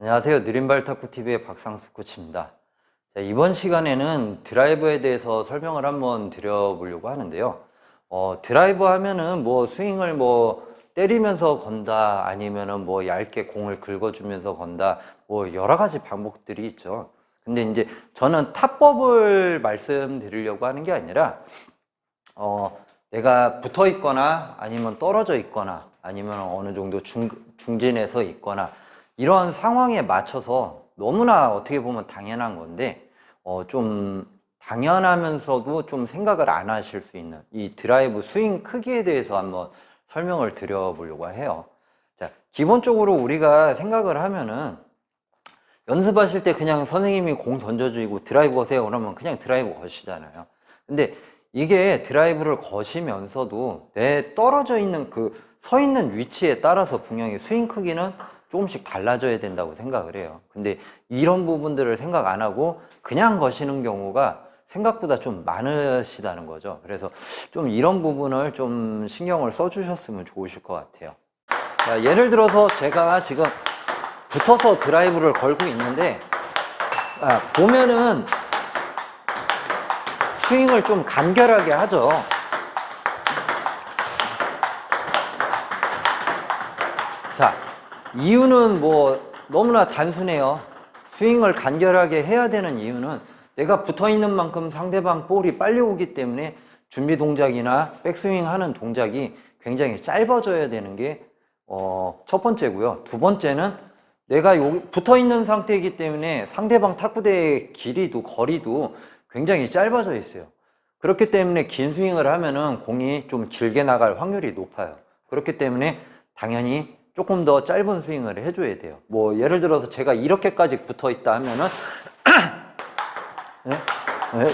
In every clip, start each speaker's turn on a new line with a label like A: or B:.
A: 안녕하세요. 느린발 탁구TV의 박상수 코치입니다. 자, 이번 시간에는 드라이버에 대해서 설명을 한번 드려보려고 하는데요. 드라이버 하면은 뭐 스윙을 뭐 때리면서 건다, 아니면은 뭐 얇게 공을 긁어주면서 건다, 뭐 여러 가지 방법들이 있죠. 근데 이제 저는 타법을 말씀드리려고 하는 게 아니라, 내가 붙어 있거나 아니면 떨어져 있거나 아니면 어느 정도 중진에서 있거나 이런 상황에 맞춰서 너무나 어떻게 보면 당연한 건데 좀 당연하면서도 좀 생각을 안 하실 수 있는 이 드라이브 스윙 크기에 대해서 한번 설명을 드려보려고 해요. 자, 기본적으로 우리가 생각을 하면은 연습하실 때 그냥 선생님이 공 던져주고 드라이브 거세요 그러면 그냥 드라이브 거시잖아요. 근데 이게 드라이브를 거시면서도 내 떨어져 있는 서 있는 위치에 따라서 분명히 스윙 크기는 조금씩 달라져야 된다고 생각을 해요. 근데 이런 부분들을 생각 안 하고 그냥 거시는 경우가 생각보다 좀 많으시다는 거죠. 그래서 좀 이런 부분을 좀 신경을 써주셨으면 좋으실 것 같아요. 자, 예를 들어서 제가 지금 붙어서 드라이브를 걸고 있는데 보면은 스윙을 좀 간결하게 하죠. 자, 이유는 뭐 너무나 단순해요. 스윙을 간결하게 해야 되는 이유는 내가 붙어 있는 만큼 상대방 볼이 빨리 오기 때문에 준비 동작이나 백스윙 하는 동작이 굉장히 짧아져야 되는 게 첫 번째고요. 두 번째는 내가 여기 붙어 있는 상태이기 때문에 상대방 탁구대의 길이도 거리도 굉장히 짧아져 있어요. 그렇기 때문에 긴 스윙을 하면은 공이 좀 길게 나갈 확률이 높아요. 그렇기 때문에 당연히 조금 더 짧은 스윙을 해줘야 돼요. 뭐 예를 들어서 제가 이렇게까지 붙어 있다 하면은 네? 네?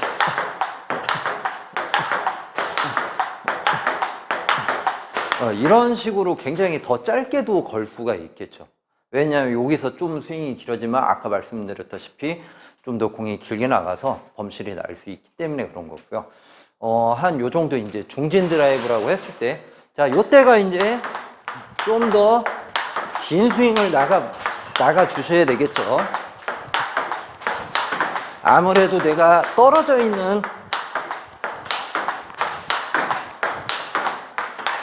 A: 이런 식으로 굉장히 더 짧게도 걸 수가 있겠죠. 왜냐하면 여기서 좀 스윙이 길어지면 아까 말씀드렸다시피 좀 더 공이 길게 나가서 범실이 날 수 있기 때문에 그런 거고요. 한 요 정도 이제 중진 드라이브라고 했을 때, 자, 요때가 이제 좀 더 긴 스윙을 나가 주셔야 되겠죠. 아무래도 내가 떨어져 있는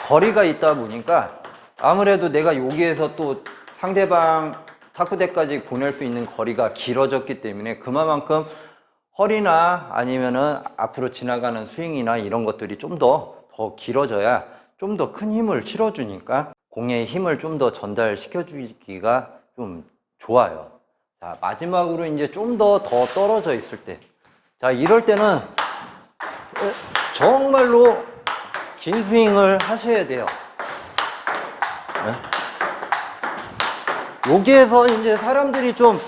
A: 거리가 있다 보니까 아무래도 내가 여기에서 또 상대방 탁구대까지 보낼 수 있는 거리가 길어졌기 때문에 그만큼 허리나 아니면은 앞으로 지나가는 스윙이나 이런 것들이 좀 더 길어져야 좀 더 큰 힘을 실어주니까 공에 힘을 좀 더 전달시켜 주기가 좀 좋아요. 자, 마지막으로 이제 좀 더 떨어져 있을 때, 자, 이럴 때는 정말로 긴 스윙을 하셔야 돼요. 여기에서 이제 사람들이 좀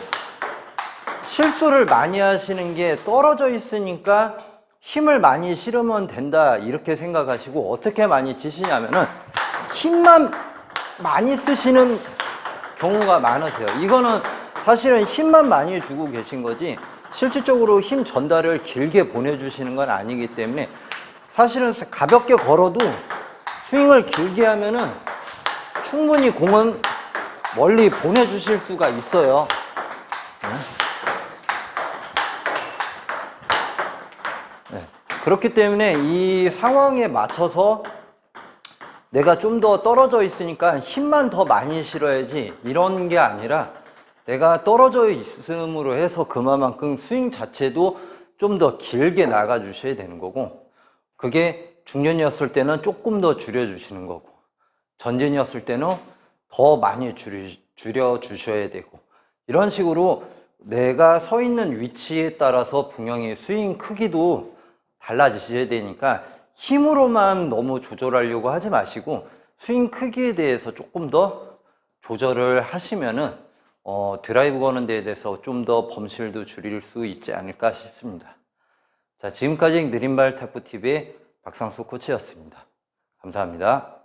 A: 실수를 많이 하시는 게 떨어져 있으니까 힘을 많이 실으면 된다 이렇게 생각하시고 어떻게 많이 치시냐면은 힘만 많이 쓰시는 경우가 많으세요. 이거는 사실은 힘만 많이 주고 계신 거지 실질적으로 힘 전달을 길게 보내주시는 건 아니기 때문에 사실은 가볍게 걸어도 스윙을 길게 하면은 충분히 공은 멀리 보내주실 수가 있어요. 네. 그렇기 때문에 이 상황에 맞춰서 내가 좀 더 떨어져 있으니까 힘만 더 많이 실어야지 이런 게 아니라 내가 떨어져 있음으로 해서 그만큼 스윙 자체도 좀 더 길게 나가 주셔야 되는 거고, 그게 중전이었을 때는 조금 더 줄여 주시는 거고, 전진이었을 때는 더 많이 줄여 주셔야 되고, 이런 식으로 내가 서 있는 위치에 따라서 분명히 스윙 크기도 달라지셔야 되니까 힘으로만 너무 조절하려고 하지 마시고 스윙 크기에 대해서 조금 더 조절을 하시면은 드라이브 거는 데에 대해서 좀 더 범실도 줄일 수 있지 않을까 싶습니다. 자, 지금까지 느린발 탁구TV의 박상수 코치였습니다. 감사합니다.